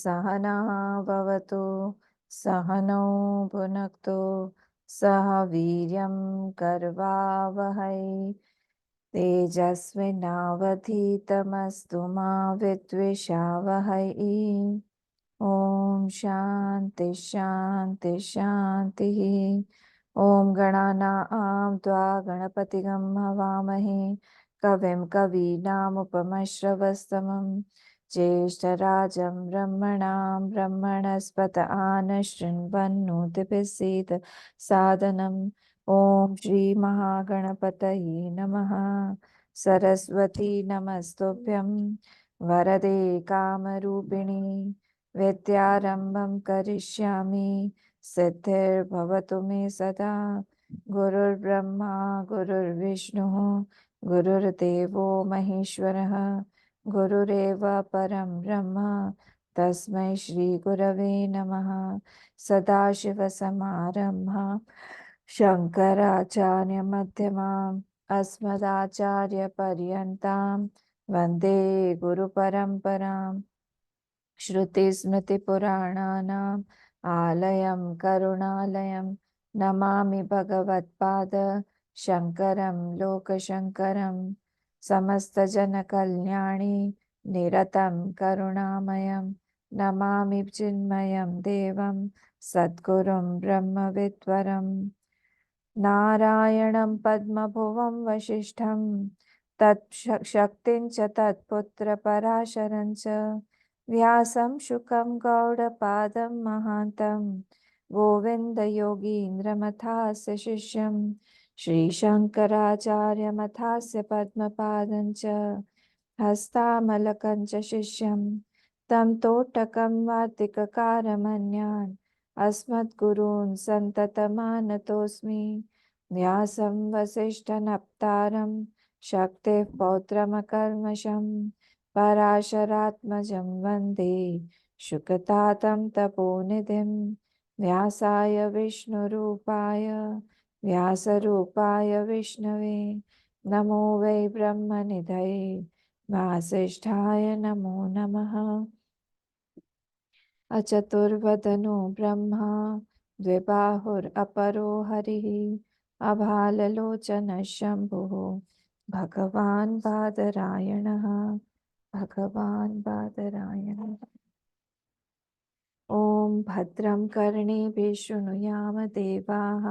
सहना भवतु सहनौ भुनक्तु सह वीर्यं करवावहै तेजस्विनावधीतमस्तु मा विद्विषावहै। ॐ शान्ति शान्ति शान्तिः। ॐ गणानां त्वा गणपतिगं हवामहे कविं कवीनामुपमश्रवस्तमं ज्येष्ठराजं ब्रह्मणां ब्रह्मणस्पत आनशृण्वन्नोतिभिः सादनम्। ॐ श्रीमहागणपतये नमः। सरस्वती नमस्तुभ्यं वरदे कामरूपिणी विद्यारम्भं करिष्यामि सिद्धिर्भवतु मे सदा। गुरुर्ब्रह्मा गुरुर्विष्णुः गुरुर्देवो महेश्वरः गुरुरेव परं ब्रह्म तस्मै श्रीगुरवे नमः। सदाशिवसमारम्भां शङ्कराचार्यमध्यमाम् अस्मदाचार्यपर्यन्तां वन्दे गुरुपरम्पराम्। श्रुतिस्मृतिपुराणानाम् आलयं करुणालयं नमामि भगवत्पाद शङ्करं लोकशङ्करं। समस्तजनकल्याणे निरतं करुणामयं नमामि चिन्मयं देवं सद्गुरुं ब्रह्मविद्वरम्। नारायणं पद्मभुवं वसिष्ठं शक्तिं च तत्पुत्रपराशरं च व्यासं शुकं गौडपादं महान्तं गोविन्दयोगीन्द्रमथास्य शिष्यं श्रीशङ्कराचार्यमथास्य पद्मपादं च हस्तामलकं च शिष्यं तं तोटकं वार्तिककारमन्यान् अस्मद्गुरून् सन्ततमानतोऽस्मि। व्यासं वसिष्ठनप्तारं शक्तेः पौत्रमकल्मषं पराशरात्मजं वन्दे शुकतातं तपोनिधिं। व्यासाय विष्णुरूपाय व्यासरूपाय विष्णवे नमो वै ब्रह्मनिधये वासिष्ठाय नमो नमः। अचतुर्वदनो ब्रह्मा द्विबाहुरपरो हरिः अभाललोचनः शम्भुः भगवान् बादरायणः भगवान् बादरायणः। ॐ भद्रं कर्णेभिः शृणुयाम देवाः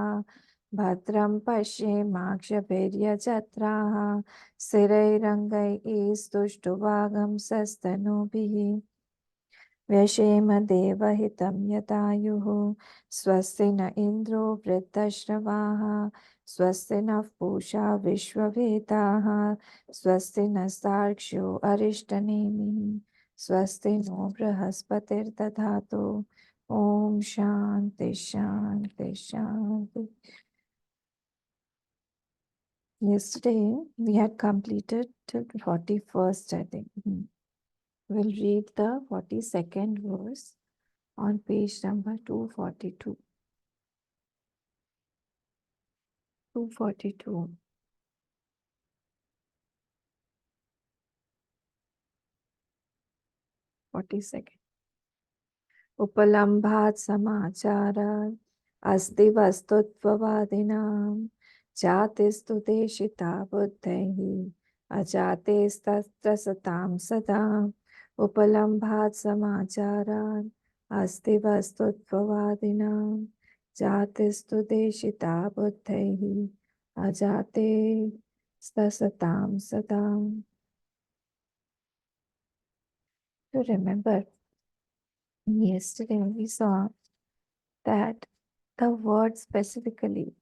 भद्रं पश्येमाक्षभिर्यजत्राः स्थिरैरङ्गैः स्तुष्टुवागंसस्तनूभिः व्यशेम देवहितं यदायुः। स्वस्ति न इन्द्रो वृद्धश्रवाः स्वस्ति नः पूषा विश्ववेदाः स्वस्ति नस्तार्क्ष्यो अरिष्टनेमिः स्वस्ति नो बृहस्पतिर्दधातु। ॐ शान्ति शान्ति शान्ति। Yesterday we had completed till 41st, I think. We'll read the 42nd verse on page number 242. 242. उपलम्भात् समाचारात् अस्ति वस्तुत्ववादिनां जातिस्तु देशिता बुद्धैः अजातेस्तत्र सतां सदा। उपलम्भात् समाचारात् अस्ति वस्तुत्ववादिनां जातिस्तु देशिता बुद्धैः अजातेस्तसतां सदा. To remember, yesterday we saw that the word specifically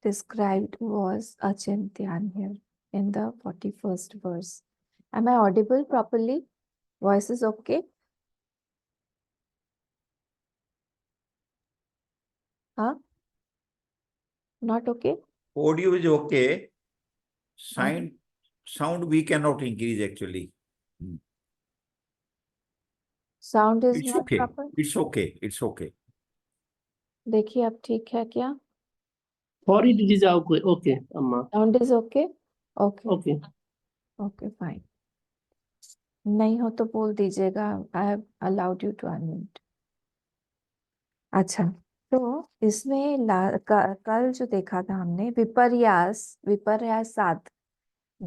described was Achintyan here in the 41st verse. Am I audible properly? Voice is okay? Huh? Not okay? Audio is okay. Sound we cannot increase actually. Sound is It's not okay. proper? It's okay. It's okay. देखिए अब ठीक है क्या? Sorry, it is okay. Okay, Amma. Sound is okay? Okay. Okay. Okay, fine. नहीं हो तो बोल दीजिएगा. I have allowed you to unmute. अच्छा, तो इसमें कल जो देखा था हमने विपर्यास साध.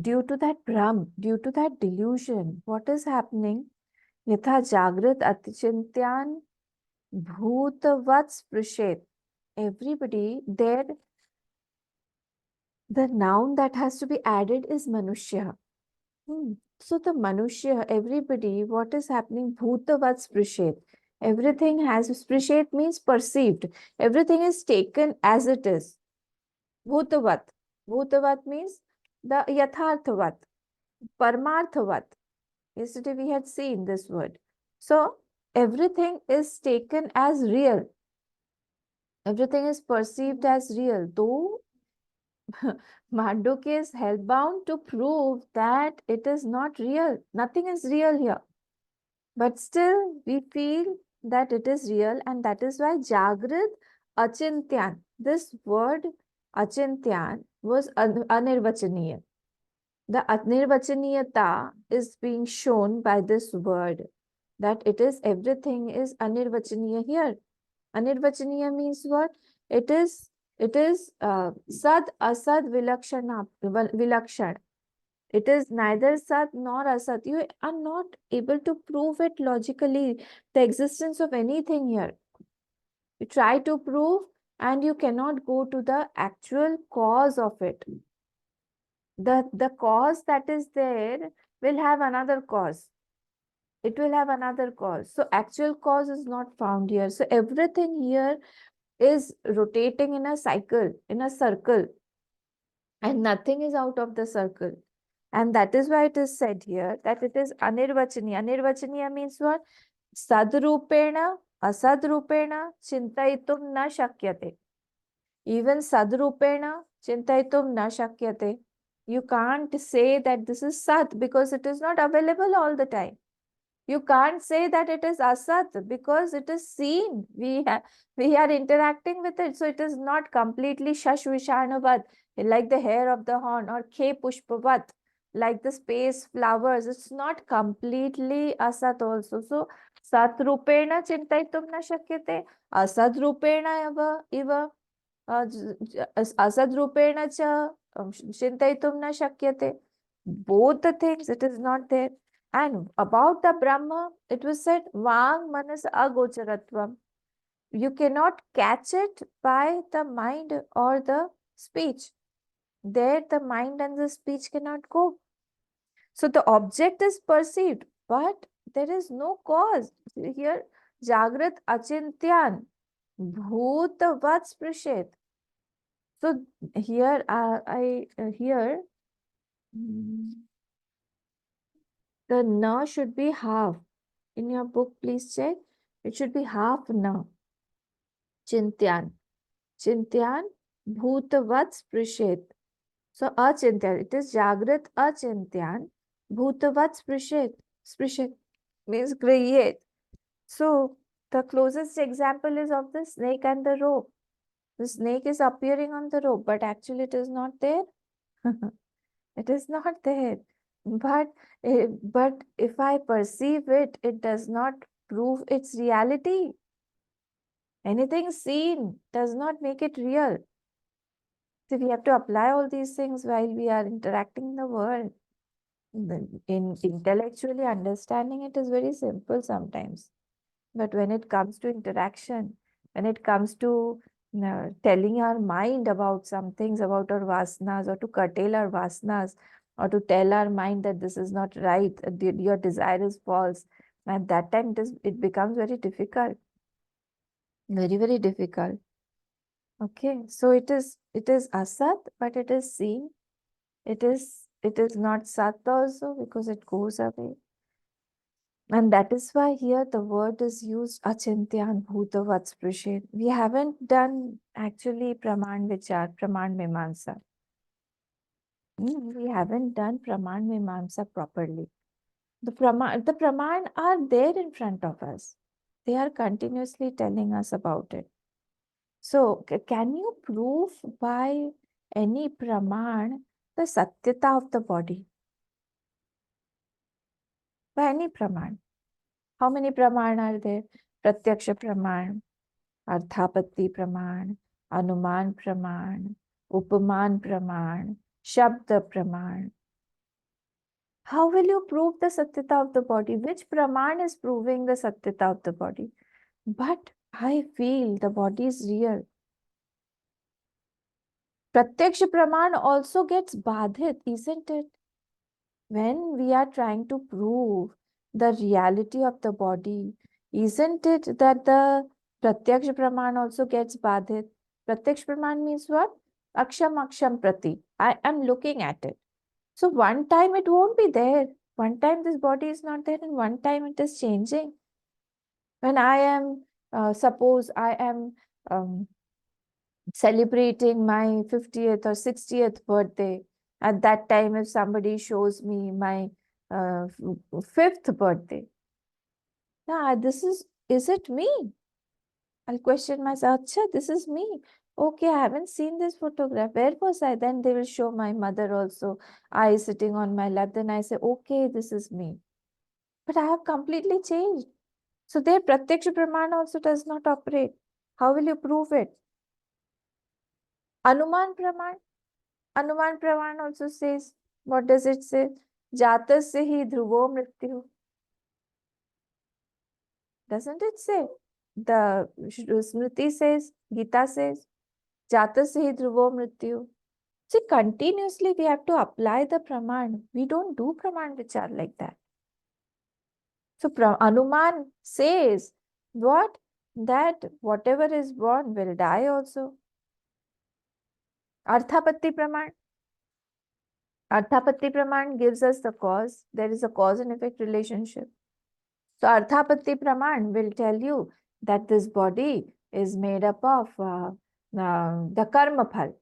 Due to that भ्रम, due to that delusion, what is happening? यथा जागृत अतिचिंत्यान भूतवत् स्पृशेत. Everybody there, the noun that has to be added is manushya. So the manushya, everybody, what is happening? Bhutavat sprishet. Everything has sprishet means perceived. Everything is taken as it is. Bhutavat. Bhutavat means the yatharthavat, parmarthavat. Yesterday we had seen this word. So everything is taken as real. Everything is perceived as real. Though Mandukya is hellbound to prove that it is not real. Nothing is real here. But still, we feel that it is real, and that is why Jagrit Achintyan, this word Achintyan was anirvachaniya. The anirvachaniyata is being shown by this word, that it is everything is anirvachaniya here. Anirvachaniya means what? It is sad asad vilakshana. It is neither Sat nor Asat. You are not able to prove it logically, the existence of anything here. You try to prove and you cannot go to the actual cause of it. The cause that is there will have another cause. It will have another cause. So actual cause is not found here. So everything here is rotating in a cycle, in a circle, and nothing is out of the circle. And that is why it is said here that it is anirvachaniya. Anirvachaniya means what? Sadrupena, asadrupena, chintaitum na shakyate. Even sadrupena, chintaitum na shakyate. You can't say that this is sat because it is not available all the time. You can't say that it is asat because it is seen. We are interacting with it. So it is not completely shash vishanavad, like the hair of the horn, or ke pushpavat, like the space flowers. It's not completely asat also. So sat rupena chintaitum na shakyate, asad rupena iva asad rupena cha chintaitum na shakyate. Both the things, it is not there. And about the Brahma, it was said, Vang manas agocharatvam. You cannot catch it by the mind or the speech. There, the mind and the speech cannot go. So the object is perceived, but there is no cause. Here, Jagrat Achintyan, Bhutavat Sprishet. So here, here, the na should be half. In your book, please check. It should be half na. Chintyan. Chintyan bhutavat sprishet. So achintyan. It is jagrat achintyan bhutavat sprishet. Sprishet means create. So the closest example is of the snake and the rope. The snake is appearing on the rope, but actually it is not there. It is not there. But if I perceive it, it does not prove its reality. Anything seen does not make it real. So we have to apply all these things while we are interacting in the world. In intellectually understanding it is very simple sometimes. But when it comes to interaction, when it comes to telling our mind about some things, about our vasanas, or to curtail our vasanas, or to tell our mind that this is not right, your desire is false, at that time it becomes very difficult. Very, very difficult. Okay, so it is asat, but it is seen. It is not sat also because it goes away. And that is why here the word is used achintyan bhutavat sprishet. We haven't done actually praman vichar, praman mimamsa. We haven't done praman mimamsa properly. The praman are there in front of us. They are continuously telling us about it. So, can you prove by any praman the satyata of the body? by any praman. How many praman are there? Pratyaksha praman, Arthapatti praman, Anuman praman, Upaman praman, Shabda praman. How will you prove the satyata of the body? Which praman is proving the satyata of the body? But I feel the body is real. Pratyaksha praman also gets badhit, isn't it? When we are trying to prove the reality of the body, isn't it that the Pratyaksha praman also gets badhit? Pratyaksha praman means what? Aksham aksham prati. I am looking at it. So one time it won't be there. One time this body is not there, and one time it is changing. When I am, suppose I am celebrating my 50th or 60th birthday. At that time, if somebody shows me my fifth birthday, yeah, is it me? I'll question myself, Acha, this is me. Okay, I haven't seen this photograph. Where was I? Then they will show my mother also, I sitting on my lap. Then I say, okay, this is me. But I have completely changed. So their Pratyaksha Praman also does not operate. How will you prove it? Anuman Praman. Anuman Praman also says, what does it say? Jatasya hi dhruvo mrityu. Doesn't it say? The Smriti says, Gita says, Jatasya hi dhruvo mrityu. See, continuously we have to apply the Praman. We don't do Praman Vichar like that. So Anuman says, what? That whatever is born will die also. Arthapatti Praman. Arthapatti Praman gives us the cause. There is a cause and effect relationship. So Arthapatti Praman will tell you that this body is made up of the karma phal.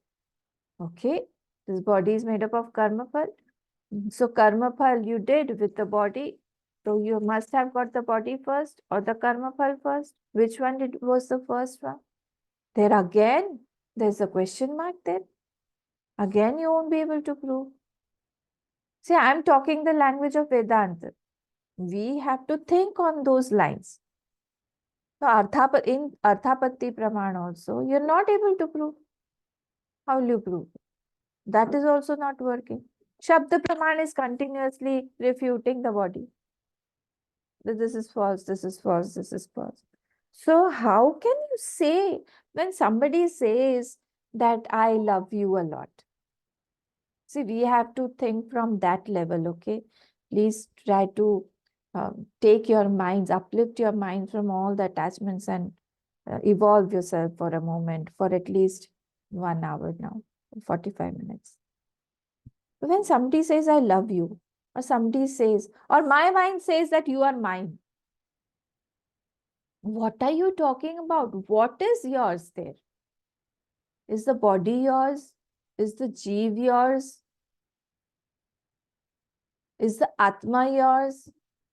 Okay, this body is made up of karma phal. So karma phal you did with the body. So you must have got the body first or the karma phal first. Which one was the first one? There again, there's a question mark there. Again, you won't be able to prove. See, I'm talking the language of Vedanta. We have to think on those lines. So in Arthapatti Praman also, you're not able to prove. How will you prove? That is also not working. Shabda Praman is continuously refuting the body. That this is false, this is false, this is false. So how can you say when somebody says that I love you a lot? See, we have to think from that level, okay? Please try to take your minds, uplift your mind from all the attachments and evolve yourself for a moment, for at least 1 hour now, 45 minutes. When somebody says, I love you, or somebody says, or my mind says that you are mine, what are you talking about? What is yours there? Is the body yours? Is the jeev yours? Is the Atma yours?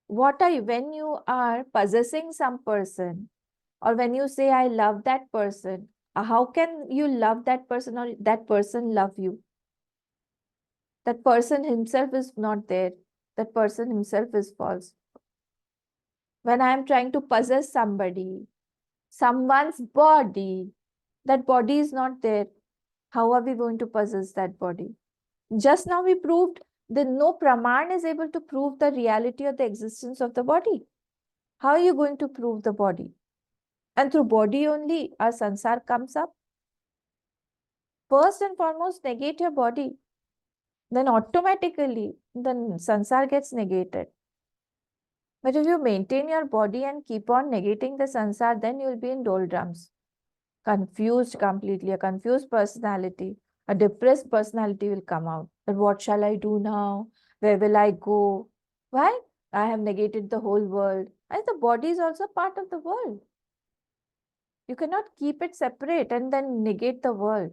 What are you, when you are possessing some person, or when you say, I love that person, how can you love that person or that person love you? That person himself is not there. That person himself is false. When I am trying to possess somebody, someone's body, that body is not there. How are we going to possess that body? Just now we proved that no Praman is able to prove the reality or the existence of the body. How are you going to prove the body? And through body only our sansar comes up. First and foremost, negate your body. Then automatically the sansar gets negated. But if you maintain your body and keep on negating the sansar, then you will be in doldrums. Confused completely, a confused personality, a depressed personality will come out. But what shall I do now? Where will I go? Why? I have negated the whole world. And the body is also part of the world. You cannot keep it separate and then negate the world.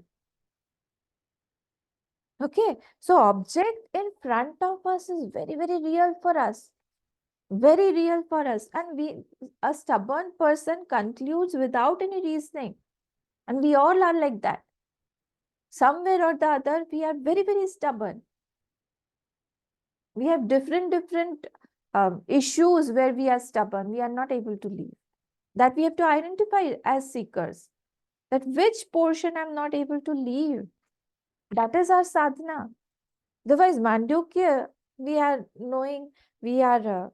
Okay, so object in front of us is very, very real for us. Very real for us. And a stubborn person concludes without any reasoning. And we all are like that. Somewhere or the other, we are very, very stubborn. We have different issues where we are stubborn, we are not able to leave. That we have to identify as seekers. That which portion I'm not able to leave. That is our sadhana. Otherwise, Mandukya, we are knowing, we are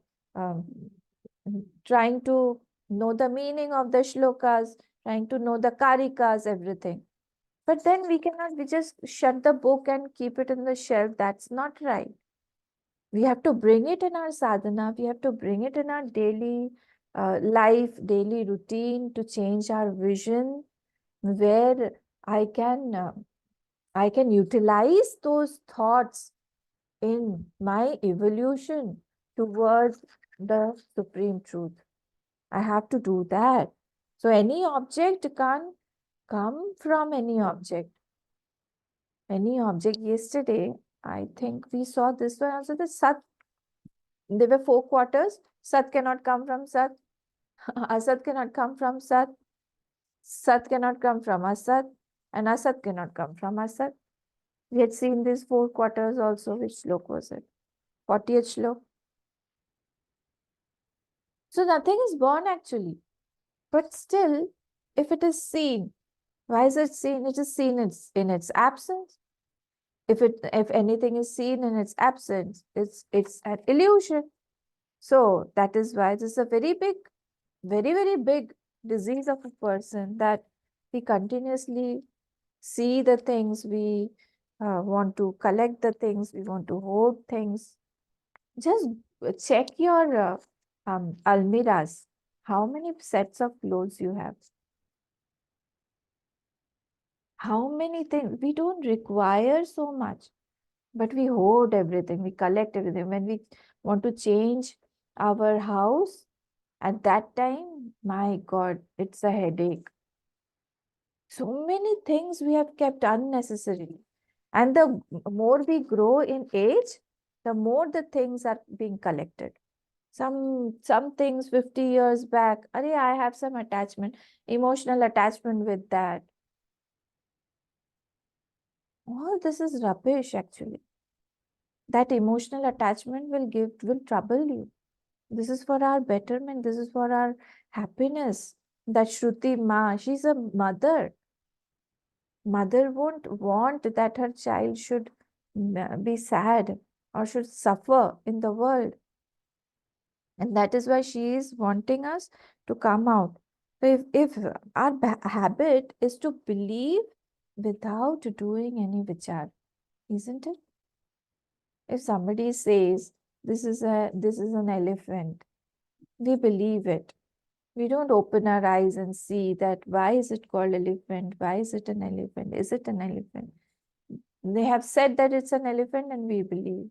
trying to know the meaning of the shlokas, trying to know the karikas, everything. But then we just shut the book and keep it in the shelf. That's not right. We have to bring it in our sadhana. We have to bring it in our daily life, daily routine to change our vision, where I can utilize those thoughts in my evolution towards the supreme truth. I have to do that. So any object can't come from any object. Any object. Yesterday, I think we saw this one also, the Sat. There were 4 quarters. Sat cannot come from Sat. Asat cannot come from Sat. Sat cannot come from Asat. And Asat cannot come from Asat. We had seen these 4 quarters also. Which slok was it? 40th slok. So nothing is born actually. But still, if it is seen, why is it seen? It is seen in its absence. If anything is seen in its absence, it's an illusion. So that is why this is a very big, very big disease of a person, that we continuously see the things, we want to collect the things, we want to hoard things. Just check your almiras. How many sets of clothes you have? How many things? We don't require so much, but we hoard everything, we collect everything. When we want to change our house, at that time, my God, it's a headache. So many things we have kept unnecessarily. And the more we grow in age, the more the things are being collected. Some things 50 years back, I have some attachment, emotional attachment with that. All this is rubbish actually. That emotional attachment will trouble you. This is for our betterment. This is for our happiness. That Shruti Ma, she's a mother. Mother won't want that her child should be sad or should suffer in the world. And that is why she is wanting us to come out. So if our habit is to believe without doing any vichar, isn't it? If somebody says this is an elephant, we believe it. We don't open our eyes and see that why is it called elephant? Why is it an elephant? Is it an elephant? They have said that it's an elephant and we believe.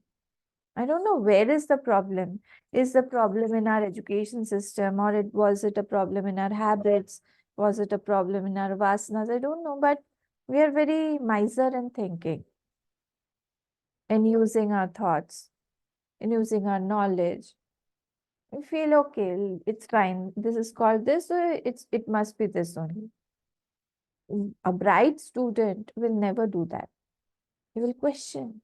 I don't know where is the problem. Is the problem in our education system, or was it a problem in our habits? Was it a problem in our vasanas? I don't know, but we are very miser in thinking and using our thoughts and using our knowledge. We feel okay, it's fine. This is called this, so it must be this only. A bright student will never do that. He will question.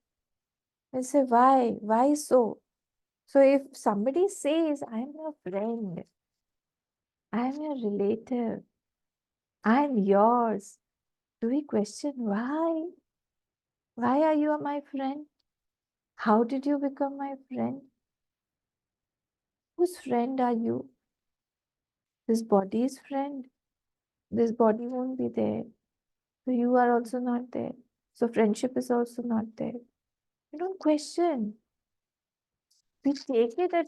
He'll say, why? Why so? So if somebody says, I'm your friend, I'm your relative, I'm yours, do we question why? Why are you my friend? How did you become my friend? Whose friend are you? This body's friend. This body won't be there. So you are also not there. So friendship is also not there. We don't question. We take it at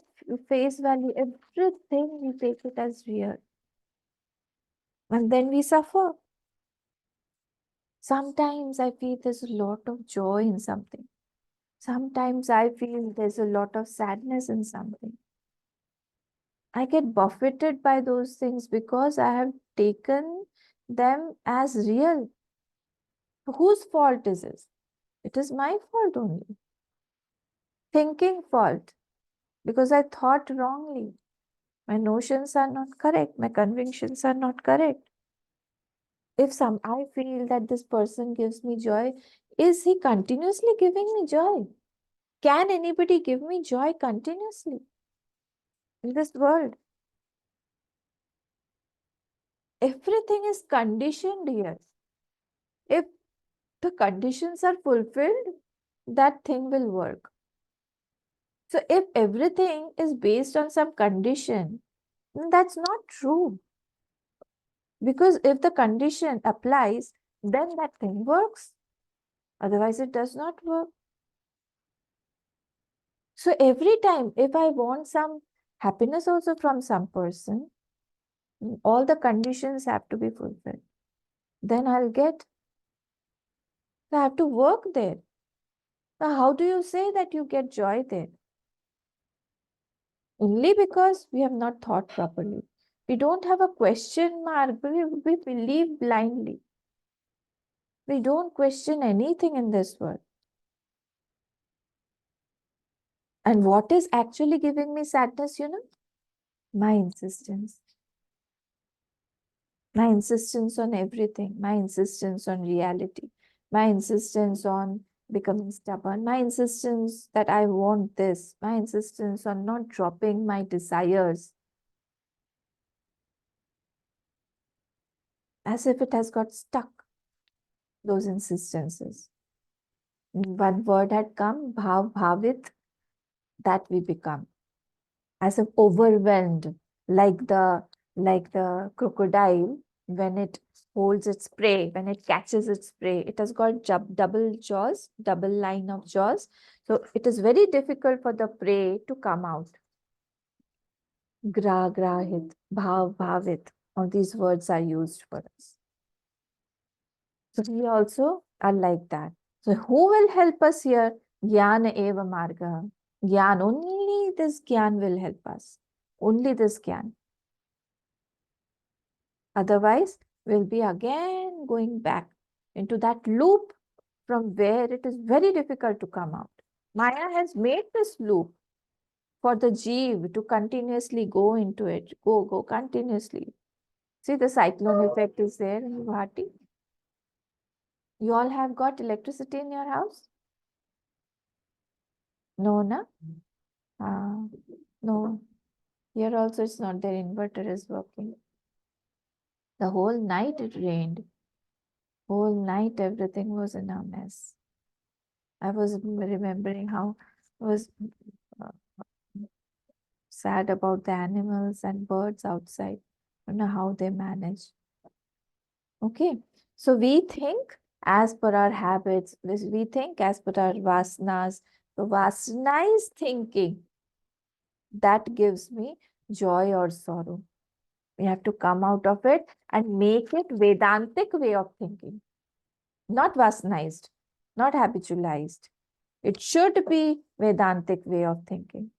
face value. Everything we take it as real. And then we suffer. Sometimes I feel there's a lot of joy in something. Sometimes I feel there's a lot of sadness in something. I get buffeted by those things because I have taken them as real. Whose fault is this? It is my fault only. Thinking fault. Because I thought wrongly. My notions are not correct. My convictions are not correct. If I feel that this person gives me joy, is he continuously giving me joy? Can anybody give me joy continuously? in this world. Everything is conditioned here. If the conditions are fulfilled, that thing will work. So if everything is based on some condition, then that's not true. Because if the condition applies, then that thing works. Otherwise, it does not work. So every time, if I want some happiness also from some person, all the conditions have to be fulfilled. Then I'll get. So I have to work there. Now, how do you say that you get joy there? Only because we have not thought properly. We don't have a question mark, we believe blindly. We don't question anything in this world. And what is actually giving me sadness, My insistence. My insistence on everything. My insistence on reality. My insistence on becoming stubborn. My insistence that I want this. My insistence on not dropping my desires. As if it has got stuck, those insistences. One word had come, bhavit, that we become. As if overwhelmed, like the crocodile when it holds its prey, when it catches its prey, it has got double jaws, double line of jaws. So it is very difficult for the prey to come out. Grahit, bhavit, all these words are used for us. So we also are like that. So who will help us here? Jnana eva marga. Gyan, only this Gyan will help us. Only this Gyan. Otherwise, we'll be again going back into that loop from where it is very difficult to come out. Maya has made this loop for the jeev to continuously go into it. Go continuously. See, the cyclone effect is there in Guwahati. You all have got electricity in your house? No, na? No. Here also it's not there. Inverter is working. The whole night it rained. Whole night everything was in a mess. I was remembering how I was uh, sad about the animals and birds outside. I don't know how they manage. Okay. So we think as per our habits, we think as per our vasanas. So vasana is thinking. That gives me joy or sorrow. We have to come out of it and make it Vedantic way of thinking. Not vasanized, not habitualized. It should be Vedantic way of thinking.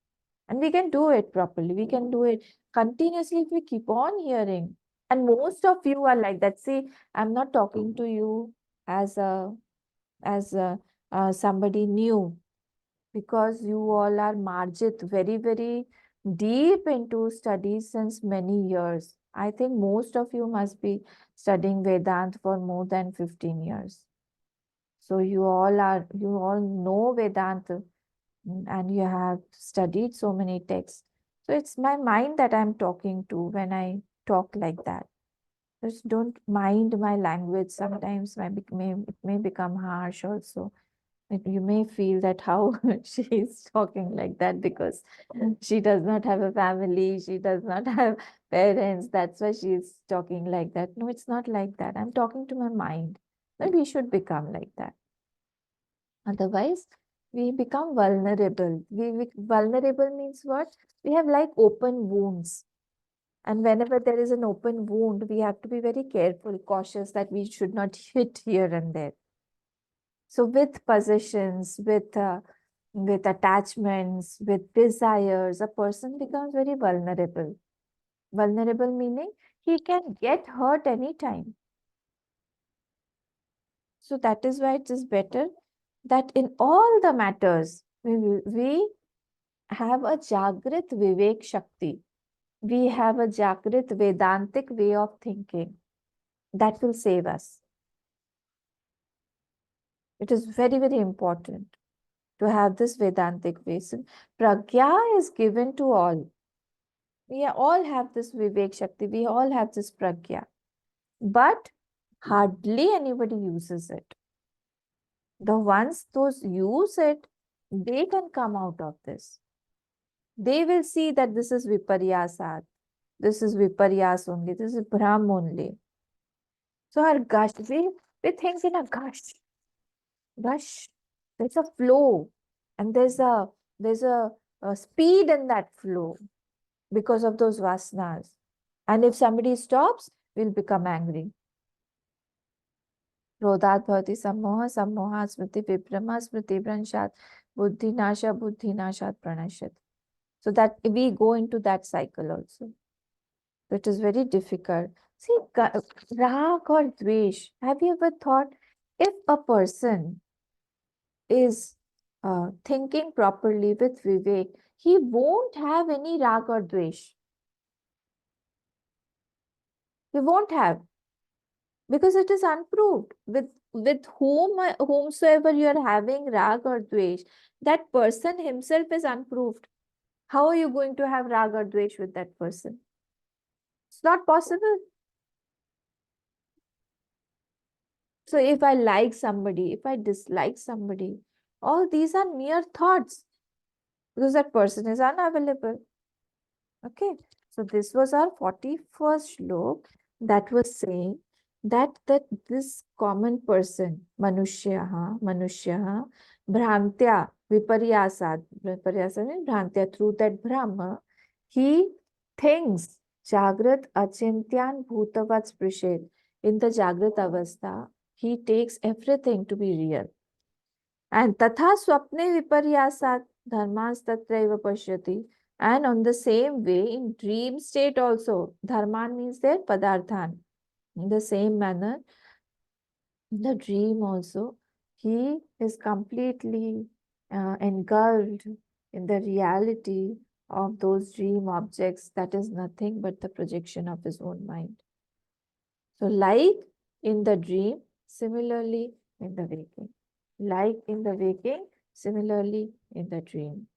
And we can do it properly. We can do it continuously if we keep on hearing. And most of you are like that. See, I'm not talking to you as somebody new, because you all are marjit, very, very deep into studies since many years. I think most of you must be studying Vedant for more than 15 years. So you all know Vedanta, and you have studied so many texts. So it's my mind that I'm talking to when I talk like that. Just don't mind my language. Sometimes it may become harsh also. You may feel that how she is talking like that because she does not have a family, she does not have parents. That's why she is talking like that. No, it's not like that. I'm talking to my mind. But we should become like that. Otherwise, we become vulnerable. Vulnerable means what? We have like open wounds. And whenever there is an open wound, we have to be very careful, cautious that we should not hit here and there. So with possessions, with attachments, with desires, a person becomes very vulnerable. Vulnerable meaning he can get hurt anytime. So that is why it is better that in all the matters, we have a Jagrit Vivek Shakti. We have a Jagrit Vedantic way of thinking that will save us. It is very, very important to have this Vedantic way. So, Pragya is given to all. We all have this Vivek Shakti, we all have this Pragya, but hardly anybody uses it. The ones those use it, they can come out of this. They will see that this is Viparyasat, this is Viparyas only, this is Brahm only. So our gush, we think in a gush, there's a flow, and there's a speed in that flow because of those vasanas. And if somebody stops, we'll become angry. Krodhat bhavati sammoha, sammoha smriti viprama, smriti vranshat, buddhi nashat pranashat. So that we go into that cycle also. So it is very difficult. See, rag or dvesh, have you ever thought if a person is thinking properly with Vivek, he won't have any rag or dvesh. He won't have, because it is unproved. With whomsoever you are having rag or dvesh, that person himself is unproved. How are you going to have rag or dvesh with that person? It's not possible. So if I like somebody, if I dislike somebody, all these are mere thoughts, because that person is unavailable. Okay, so this was our 41st shlok that was saying that this common person, manushyaha, bhrantya, viparyasat means bhrantya, through that Brahma, he thinks jagrat achintyan bhutavat sprishet. In the jagrat avastha, he takes everything to be real. And tatha swapne viparyasat dharmas tatraiva pashyati. And on the same way, in dream state also, dharman means there padarthan. In the same manner, in the dream also, he is completely engulfed in the reality of those dream objects that is nothing but the projection of his own mind. So, like in the dream, similarly in the waking. Like in the waking, similarly in the dream.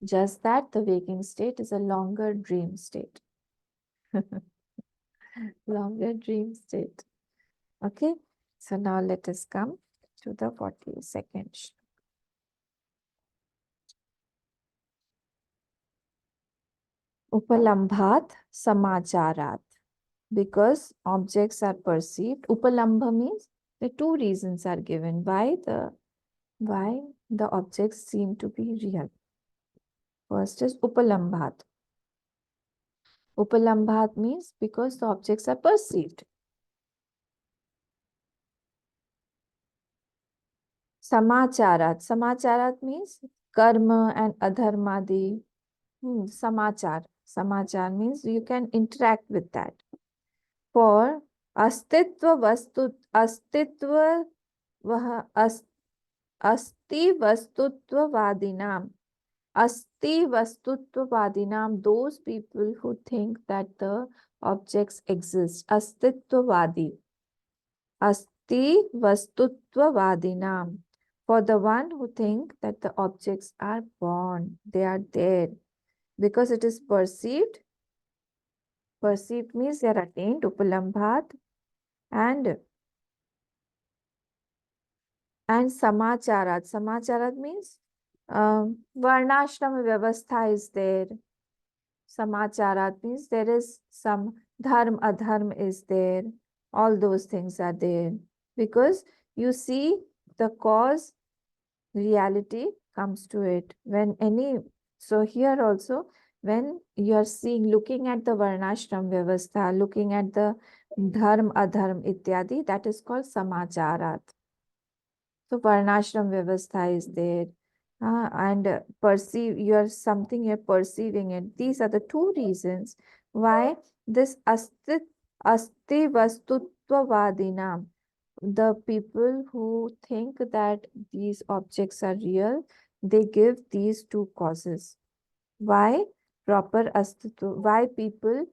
Just that the waking state is a longer dream state. Longer dream state. Okay, so now let us come to the 42nd. Upalambhat samacharat. Because objects are perceived. Upalambha means the two reasons are given why the objects seem to be real. First is upalambhat. Upalambhat means because the objects are perceived. Samacharat. Samacharat means karma and adharmadi. Samachar. Samachar means you can interact with that. For astitva vastu, astitva vah, asti vastutvavadinam. Asti vastutvavadinam, those people who think that the objects exist. Astitvavadi. Asti vastutvavadinam. For the one who think that the objects are born, they are there. Because it is perceived. Perceived means they are attained, upalambhat, and samacharat. Samacharat means varnashrama vyavastha is there. Samacharat means there is some dharma, adharma is there. All those things are there. Because you see the cause, reality comes to it. So here also, when you are looking at the varnashram vyavastha, looking at the dharma, adharma, ityadi, that is called samacharat. So varnashram vyavastha is there. And you're perceiving it. These are the two reasons why this asti vastutvavadinam, the people who think that these objects are real, they give these two causes. Why proper astitva? Why people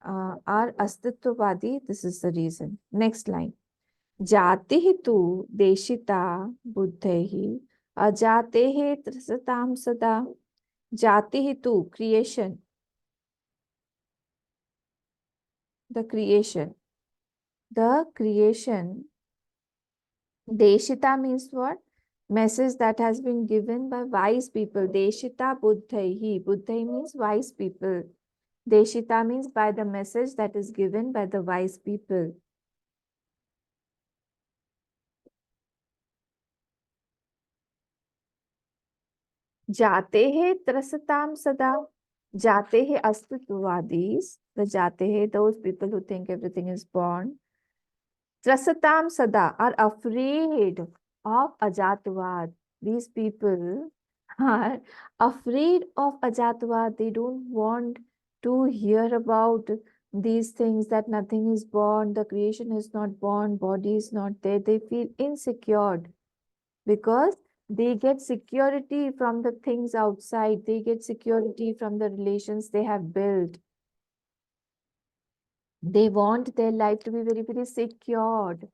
are astitvavadi? This is the reason. Next line. जाति तु देशिता बुद्धैः अजातेः त्रसतां सदा. Jati tu, creation. The creation. The creation. Deshita means what? Message that has been given by wise people. Deshita buddhaihi. Buddhai means wise people. Deshita means by the message that is given by the wise people. जाते हैं त्रसताम सदा. जाते हैं अस्तित्ववादीस. The जाते हैं, those people who think everything is born. Trasatam sada are afraid of Ajatvad. These people are afraid of Ajatvad. They don't want to hear about these things, that nothing is born, the creation is not born, body is not there. They feel insecure because they get security from the things outside. They get security from the relations they have built. They want their life to be very, very secured.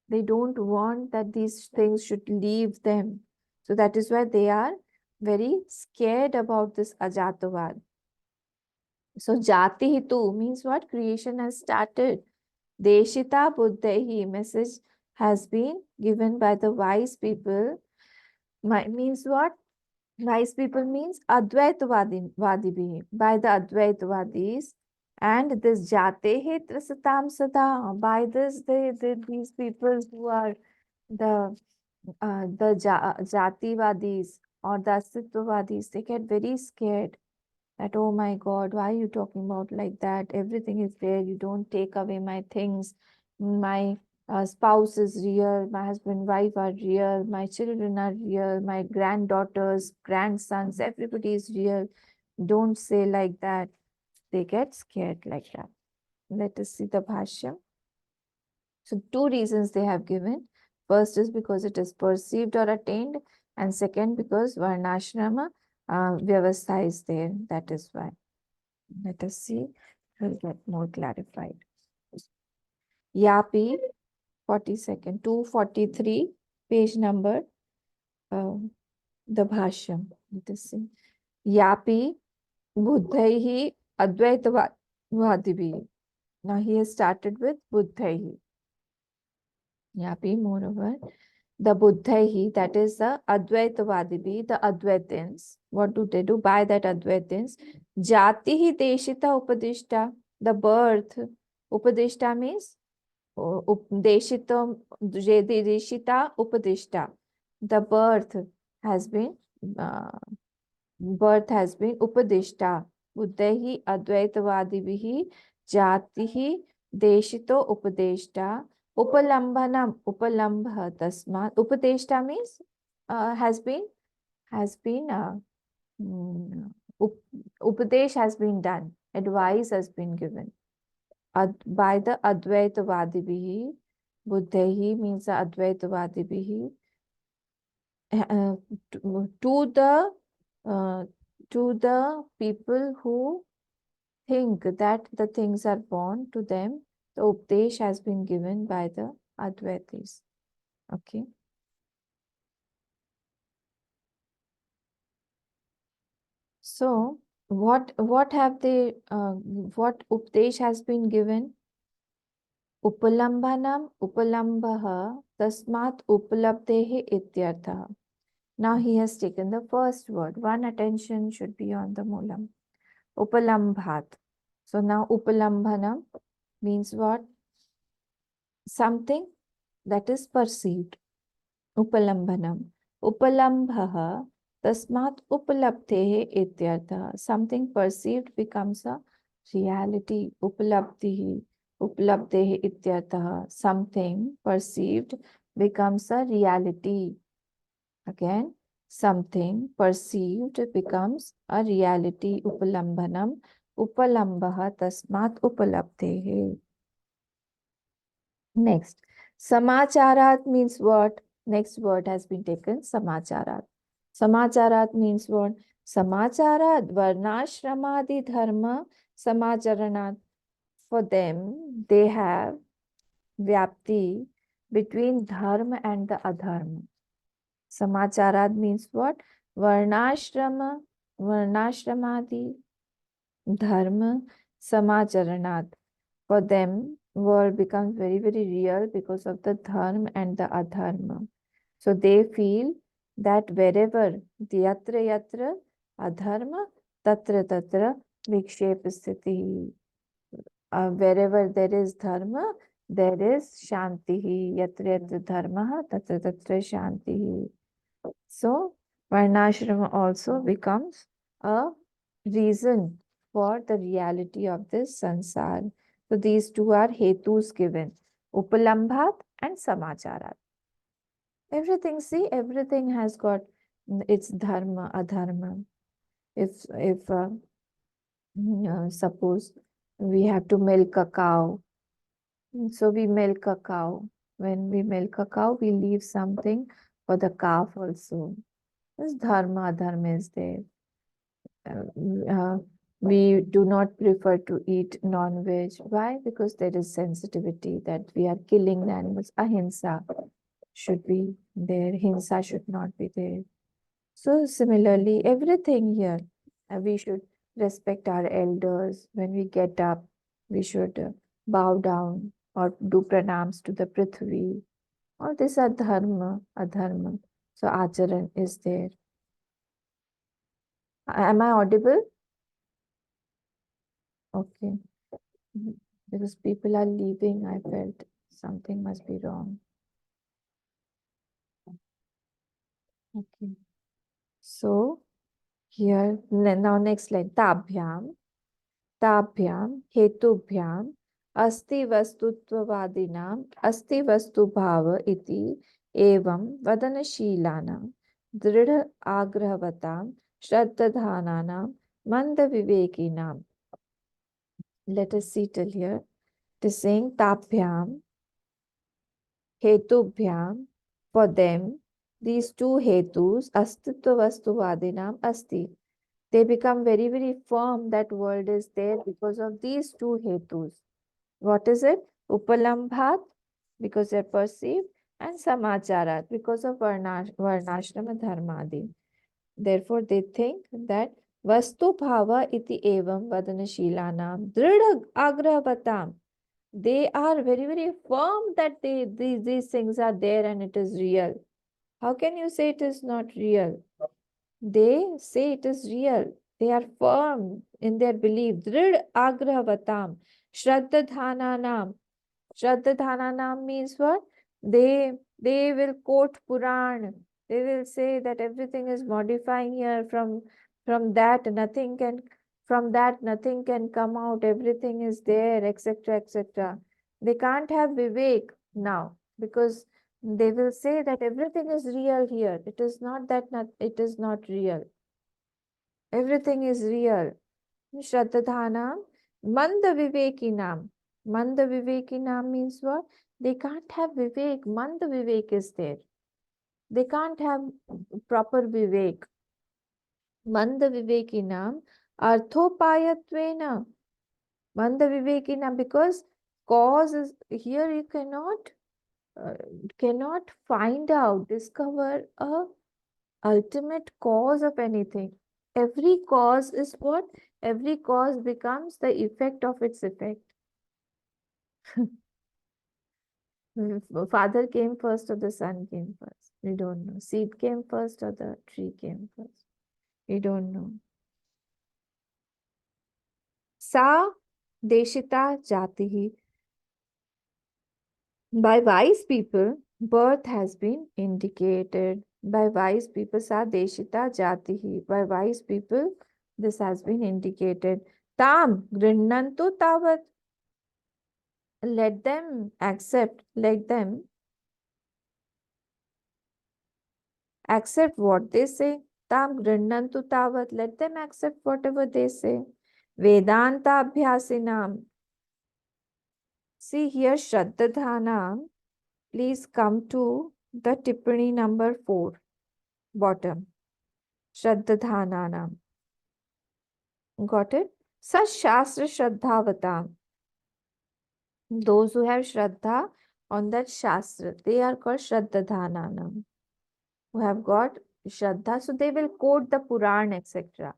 They don't want that these things should leave them. So that is why they are very scared about this Ajatavad. So Jati Hitu means what? Creation has started. Deshita Buddhahi, message has been given by the wise people. Means what? Wise people means Advaitavadi, by the Advaitavadis. And this Jatehe Trasatam Sada, by this these people who are the Jativadis or the Asittvavadis, they get very scared that, oh my God, why are you talking about like that? Everything is there. You don't take away my things. My spouse is real. My husband, wife are real. My children are real. My granddaughters, grandsons, everybody is real. Don't say like that. They get scared like that. Let us see the Bhashyam. So two reasons they have given. First is because it is perceived or attained, and second because Varnashrama Vyavastha is there. That is why. Let us see. We'll get more clarified. Yapi, 42nd, 243, page number, the Bhashyam. Let us see. Yapi Buddhaihi Advaitavadibhi. Now he has started with Buddhaihi. Yapi, moreover, the Buddhaihi, that is the Advaitavadibhi, the Advaitins. What do they do? By that Advaitins, Jatihi Deshita Upadishta, the birth. Upadishta means Deshita Upadishta. The birth has been Upadishta. Buddhaihi Advaitavadibhi Jatihi Deshito Upadishta. Upalambhanam, upalambha tasmat. Upadeshta means has been Upadesh has been done. Advice has been given by the Advaitavadibhi. Buddhaihi means the Advaitavadibhi to the people who think that the things are born to them. The Upadesh has been given by the Advaitis. Okay. So, what have they? What Upadesh has been given? Upalambhanam, upalambha, tasmat upalabdehi ityartha. Now he has taken the first word. One attention should be on the moolam. Upalambhat. So now upalambhanam means what? Something that is perceived. Upalambhanam. Upalambha tasmat upalabdhehe ityartha. Something perceived becomes a reality. Upalabdhihi. Upalabdhehe ityartha. Something perceived becomes a reality. Again, something perceived becomes a reality. Upalambhanam. Upalambha tasmat upalabdhehe. Next, samacharat means what? Next word has been taken, samacharat. Samacharat means what? Samacharat, varnashramadi dharma samacharanat. For them, they have vyapti between dharma and the adharma. Samacharat means what? Varnashrama varnashramadi dharma samacharanat. For them, world becomes very, very real because of the dharma and the adharma. So they feel that wherever yatra yatra adharma tatra tatra vikshep sthiti. Wherever there is dharma, there is shanti. Yatra yatra dharma tatra tatra shanti. So varnashrama also becomes a reason for the reality of this sansar. So these two are hetus given, upalambhat and samacharat. Everything, see, everything has got its dharma, adharma. If suppose we have to milk a cow, so we milk a cow. When we milk a cow, we leave something for the calf also. This dharma, adharma is there. We do not prefer to eat non-veg. Why? Because there is sensitivity that we are killing the animals. Ahimsa should be there. Hinsa should not be there. So similarly, everything here, we should respect our elders. When we get up, we should bow down or do pranams to the Prithvi. All these are dharma, adharma. So acharan is there. Am I audible? Okay. Because people are leaving, I felt something must be wrong. Okay. So here, now next line. Tabhyam हेतुभ्याम अस्ति वस्तुत्ववादिनाम अस्ति वस्तु भाव इति एवं वदनशीलानां दृढ़ आग्रहवतां श्रद्धानानां मंद विवेकिनां. Let us see till here. It is saying tabhyam hetubhyam, for them these two hetus astitva vastuvadinam asti. They become very, very firm that world is there because of these two hetus. What is it? Upalambhat, because they are perceived, and samacharat, because of varnashrama dharmadi. Therefore, they think that vastu bhava iti evam vadanashilanam drida agravatam. They are very, very firm that these things are there and it is real. How can you say it is not real? They say it is real. They are firm in their belief. Drid agravatam. Shraddhadhananam. Shraddhadhananam means what? They will quote Puran. They will say that everything is modifying here. From that nothing can come out. Everything is there, etc. etc. They can't have Vivek now because they will say that everything is real here. It is not that it is not real. Everything is real. Shraddhadhanam Manda Vivekinam. Manda Vivekinam means what? They can't have Vivek. Manda Vivek is there. They can't have proper Vivek. Manda Vivekinam Arthopayatvena. Manda Vivekinam, because cause is here you cannot find out, discover a ultimate cause of anything. Every cause is what? Every cause becomes the effect of its effect. Father came first or the son came first? We don't know. Seed came first or the tree came first? We don't know. Sa deshita jatihi. By wise people, birth has been indicated. By wise people, sa deshita jatihi. By wise people, this has been indicated. Tam grinnantu tavat. Let them accept, let them accept what they say. Tam grinnantu tavat. Let them accept whatever they say. Vedanta abhyasinam. See here, Shraddhadhanam. Please come to the Tippani number 4, bottom. Shraddhadhananam. Got it? Such Shastra Shraddhavatam. Those who have Shraddha on that Shastra, they are called Shraddhadhananam. Who have got Shraddha, so they will quote the Puran, etc.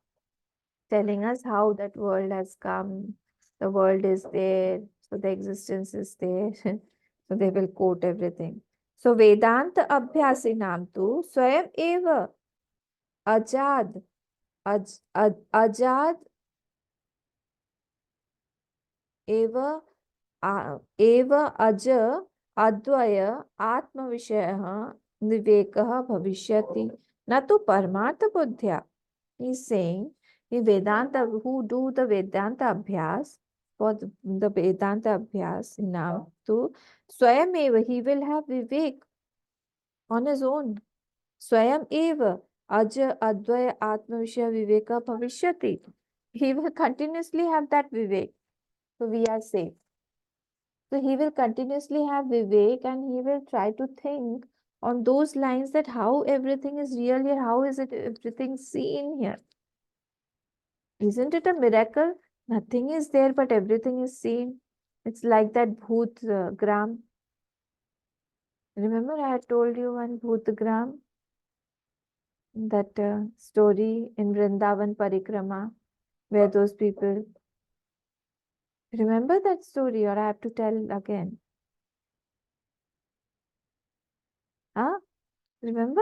telling us how that world has come. The world is there, so the existence is there. So they will quote everything. So Vedanta Abhyasinam tu Swayam Eva Ajad Ajad Eva एव अज अद्वय आत्मविषयः विवेकः भविष्यति न तो परमार्थ बुद्ध्या. He's saying the Vedanta who do the Vedanta abhyas for the Vedanta abhyas now to Swayam eva he will have vivek on his own. Swayam eva aja advaya atmavishya viveka bhavishyati. He will continuously have that vivek. So we are safe. So he will continuously have Vivek and he will try to think on those lines that how everything is real here, how is it everything seen here? Isn't it a miracle? Nothing is there, but everything is seen. It's like that Bhoot Gram. Remember, I had told you one Bhoot Gram, that story in Vrindavan Parikrama, where those people. Remember that story, or I have to tell again? Huh? Remember?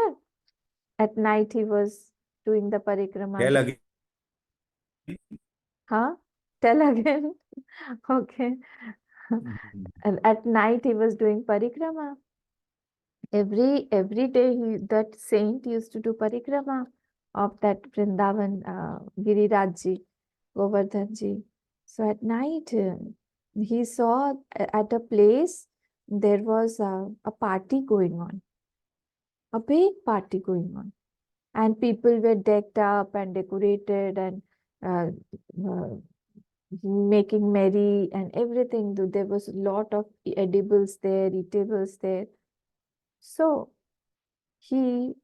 At night he was doing the parikrama. Tell again. Huh? Tell again. Okay. And at night he was doing parikrama. Every day that saint used to do parikrama of that Vrindavan Girirajji, Govardhanji. So at night he saw at a place there was a party going on, a big party going on, and people were decked up and decorated and uh, uh, making merry and everything. There was a lot of edibles there, eatables there. So he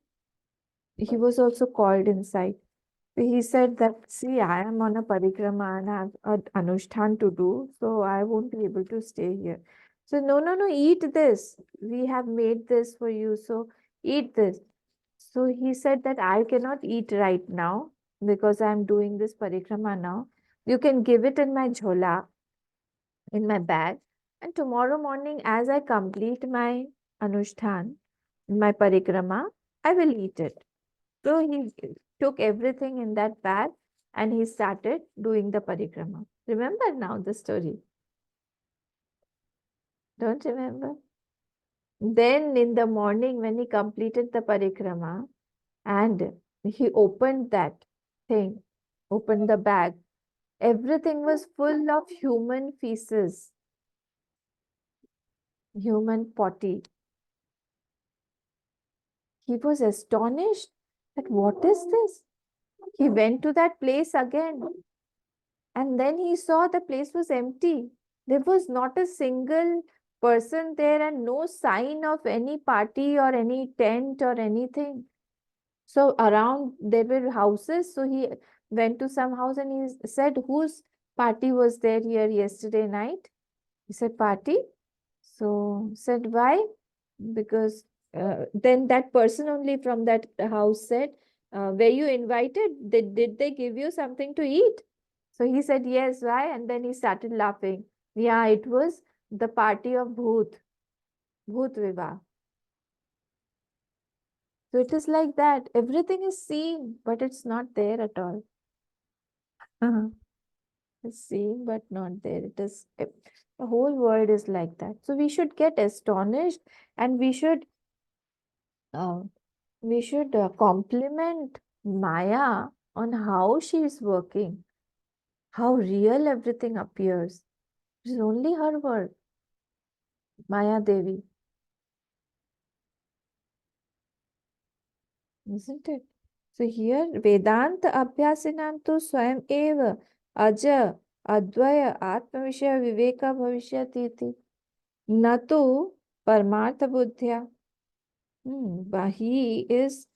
was also called inside. He said that, see, I am on a parikrama and I have an anushthan to do, so I won't be able to stay here. So no, eat this. We have made this for you, so eat this. So he said that I cannot eat right now because I am doing this parikrama now. You can give it in my jhola, in my bag, and tomorrow morning as I complete my anushthan, my parikrama, I will eat it. So he took everything in that bag and he started doing the parikrama. Remember now the story? Don't remember? Then in the morning when he completed the parikrama and he opened that thing, opened the bag, everything was full of human feces, human potty. He was astonished that what is this? He went to that place again and then he saw the place was empty. There was not a single person there and no sign of any party or any tent or anything. So around there were houses. So he went to some house and he said, whose party was there here yesterday night? He said, party? So said, why? Because then that person only from that house said, were you invited? Did they give you something to eat? So he said, yes, why? And then he started laughing. Yeah, it was the party of Bhoot Vivah. So it is like that. Everything is seen, but it's not there at all. It's seen, but not there. It is, the whole world is like that. So we should get astonished and we should uh, compliment Maya on how she is working, how real everything appears. It is only her work, Maya Devi, isn't it? So here Vedanta Abhyasinam tu Swayam Eva Aja Advaya Atma Vishaya Viveka Bhavishyati iti Natu Paramartha Buddhya. But he is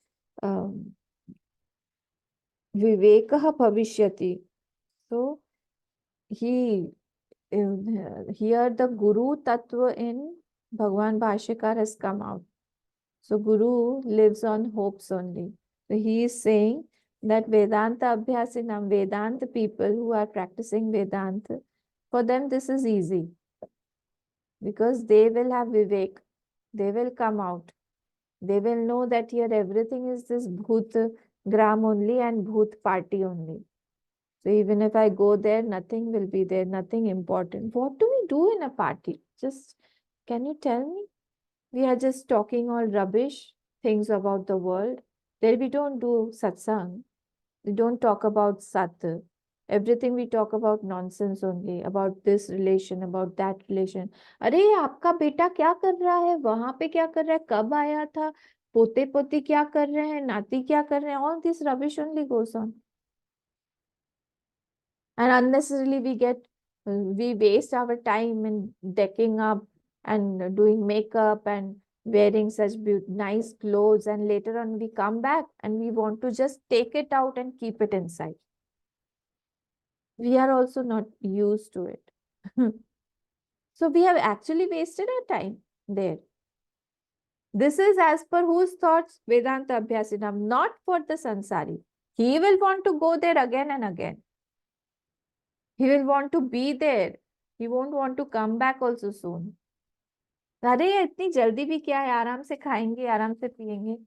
Vivekah Bhavishyati. So he here the Guru Tattva in Bhagwan Bhashyakar has come out. So Guru lives on hopes only. So he is saying that Vedanta Abhyasinam, Vedanta people who are practicing Vedanta, for them this is easy. Because they will have Vivek, they will come out. They will know that here everything is this Bhut Gram only and Bhut party only. So even if I go there, nothing will be there, nothing important. What do we do in a party? Just, can you tell me? We are just talking all rubbish, things about the world. There we don't do satsang. We don't talk about sat. Everything we talk about nonsense only, about this relation, about that relation. अरे आपका बेटा क्या कर रहा है, वहां पे क्या कर रहा है, कब आया था, पोते पोती क्या कर रहे हैं, नाती क्या कर रहे हैं, all this rubbish only goes on. And unnecessarily we waste our time in decking up and doing makeup and wearing such nice clothes, and later on we come back and we want to just take it out and keep it inside. We are also not used to it. So we have actually wasted our time there. This is as per whose thoughts? Vedanta Abhyasinam, not for the sansari. He will want to go there again and again. He will want to be there. He won't want to come back also soon. अरे इतनी जल्दी भी क्या है, आराम से खाएंगे, आराम से पिएंगे.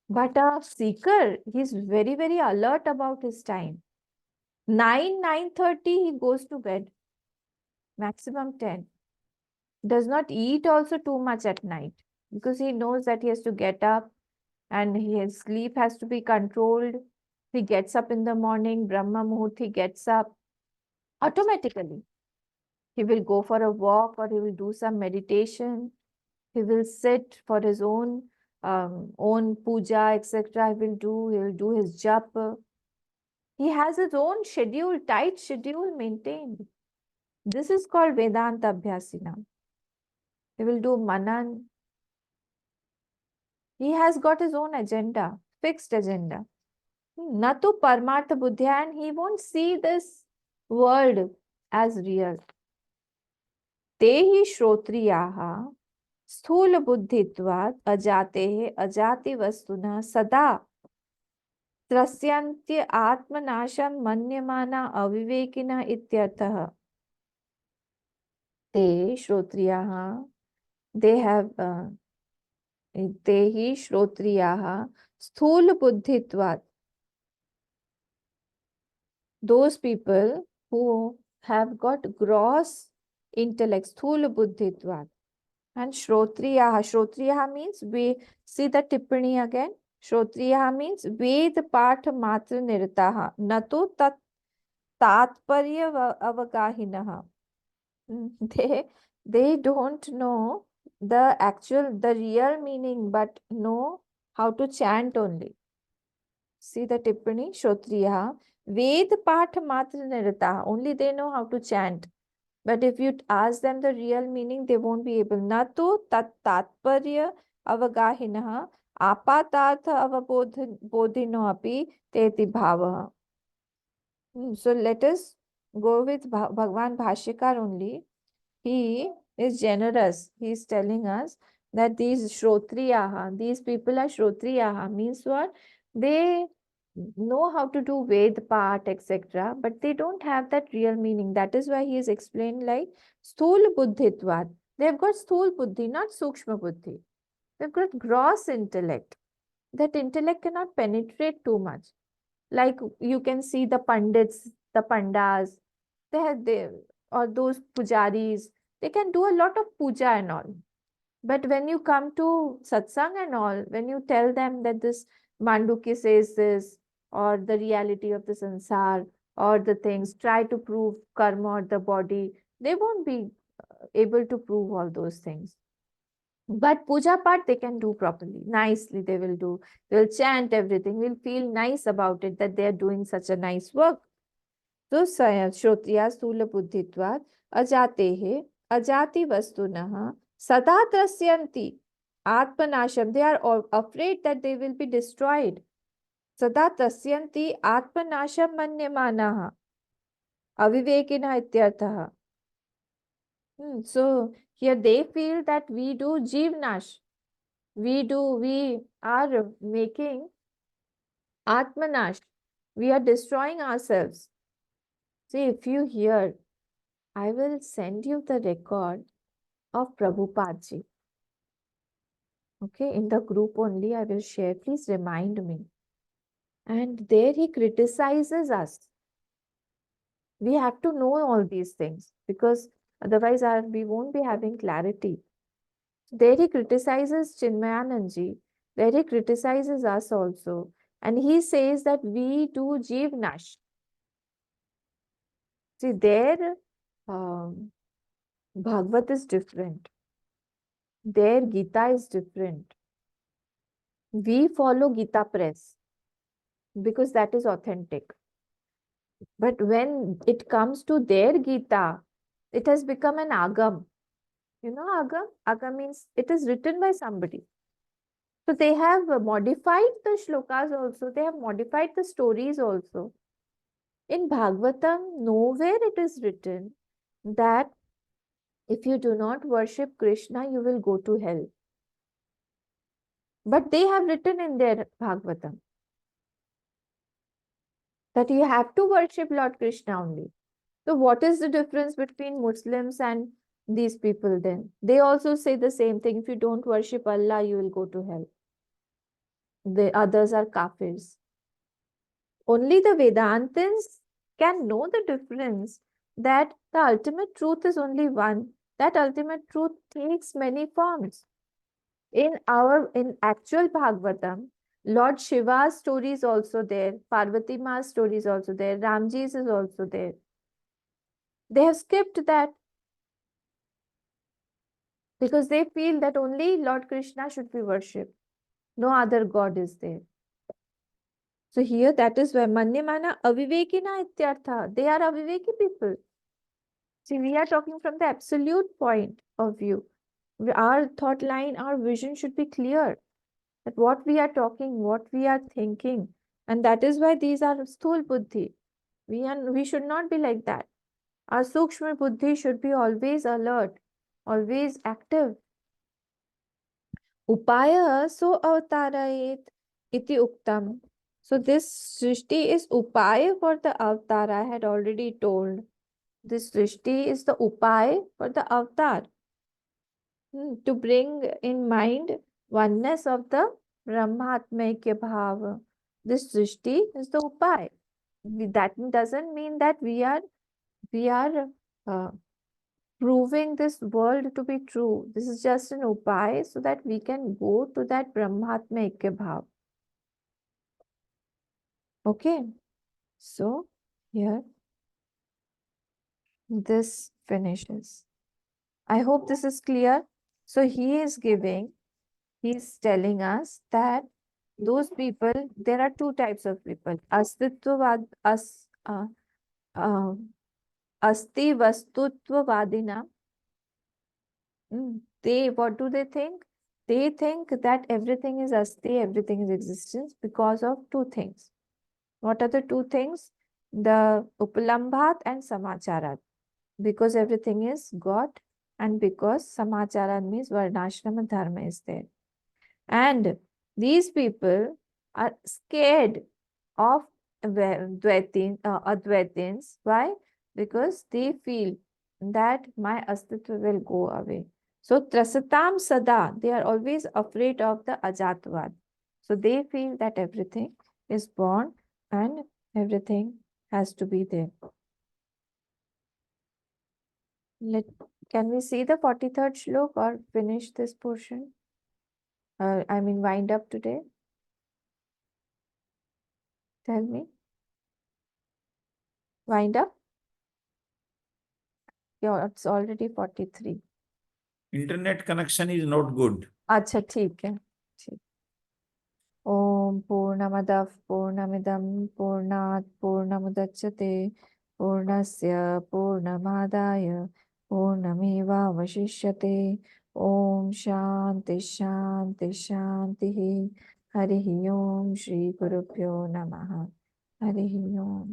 But a seeker, he is very, very alert about his time. 9:30 he goes to bed. Maximum 10. Does not eat also too much at night because he knows that he has to get up and his sleep has to be controlled. He gets up in the morning, Brahma Muhurt, he gets up automatically. He will go for a walk or he will do some meditation. He will sit for his own puja, etc. He will do his japa. He has his own schedule, tight schedule maintained. This is called Vedanta Abhyasina. He will do manan. He has got his own agenda, fixed agenda. Natu Paramartha Buddhya, and he won't see this world as real. Tehi Shrotriyaha स्थूल बुद्धित्वात् अजाते अजाति वस्तुना सदा त्रस्यन्त्य आत्मनाशं मन्यमाना अविवेकिनः इत्यर्थः. ते श्रोत्रियाः, they have ते हि श्रोत्रियाः स्थूल बुद्धित्वात्, those people who have got gross intellect, स्थूल बुद्धित्वात्. And Shrotriyaha. Shrotriyaha means, we see the Tippani again. Shrotriyaha means Ved Path Matra Nirtaha. Nato tat Tatparya Avagahinaha. They don't know the real meaning, but know how to chant only. See the Tippani. Shrotriyaha. Ved Path Matra Nirtaha. Only they know how to chant. But if you ask them the real meaning, they won't be able. Natu tat tatparya avagahinaha apatartha avabodhino api teti bhavaha. So let us go with Bhagwan Bhashyakar only. He is generous. He is telling us that these Shrotriyaha, these people are Shrotriyaha, means what? They know how to do Ved part, etc., but they don't have that real meaning. That is why he is explained like Sthul Buddhitvat. They have got Sthul Buddhi, not Sukshma Buddhi. They've got gross intellect. That intellect cannot penetrate too much. Like you can see the Pandits, the Pandas, or those Pujaris, they can do a lot of puja and all. But when you come to satsang and all, when you tell them that this Manduki says this, or the reality of the sansar, or the things, try to prove karma or the body, they won't be able to prove all those things. But puja part they can do properly, nicely they will do. They'll chant everything, will feel nice about it, that they are doing such a nice work. So Shrotriya Stula Buddhitvat Ajatehe Ajati Vastunah Sada Trasyanti Atmanasham. They are all afraid that they will be destroyed. Sada Trasyanti Atmanasham Manyamanaha Avivekina Ityarthaha. So here they feel that we do Jivnash. We are making Atmanash. We are destroying ourselves. See, if you hear, I will send you the record of Prabhupada ji. Okay, in the group only I will share. Please remind me. And there he criticizes us. We have to know all these things because otherwise we won't be having clarity. There he criticizes Chinmayanand. There he criticizes us also. And he says that we do Jeev Nash. See, there Bhagavad is different. Their Gita is different. We follow Gita Press because that is authentic. But when it comes to their Gita, it has become an agam. You know agam? Agam means it is written by somebody. So they have modified the shlokas also. They have modified the stories also. In Bhagavatam, nowhere it is written that if you do not worship Krishna, you will go to hell. But they have written in their Bhagavatam that you have to worship Lord Krishna only. So what is the difference between Muslims and these people then? They also say the same thing. If you don't worship Allah, you will go to hell. The others are kafirs. Only the Vedantins can know the difference that the ultimate truth is only one. That ultimate truth takes many forms. In actual Bhagavatam, Lord Shiva's story is also there, Parvati Ma's story is also there, Ramji's is also there. They have skipped that because they feel that only Lord Krishna should be worshipped. No other god is there. So here that is where Manyamana Avivekina Ityartha. They are Aviveki people. See, we are talking from the absolute point of view. Our thought line, our vision should be clear. That what we are talking, what we are thinking. And that is why these are sthul buddhi. We should not be like that. Our sukshma buddhi should be always alert, always active. Upaya so avatarayet iti uktam. So this srishti is upaya for the avatar. I had already told. This srishti is the upaya for the avatar. To bring in mind oneness of the Brahmatmaikya Bhava. This Srishti is the Upay. That doesn't mean that we are proving this world to be true. This is just an Upay so that we can go to that Brahmatmaikya Bhava. Okay. So here this finishes. I hope this is clear. So he's telling us that those people, there are two types of people. Asti Vastutvavadina. What do they think? They think that everything is Asti, everything is existence because of two things. What are the two things? The Upalambhat and Samacharat. Because everything is God and because Samacharat means Varnashrama Dharma is there. And these people are scared of Advaitins. Why? Because they feel that my Astitva will go away. So Trasatam Sada, they are always afraid of the Ajatvad. So they feel that everything is born and everything has to be there. Can we see the 43rd shlok or finish this portion? Wind up today. Tell me. Wind up. Yeah, it's already 43. Internet connection is not good. अच्छा ठीक है. ओम पूर्णमदः पूर्णमिदं पूर्णात् पूर्णमुदच्यते पूर्णस्य पूर्णमादाय पूर्णमेवावशिष्यते. ओम शांति शांति शांतिः. हरिः ओम श्री गुरुभ्यो नमः. हरिः ओम.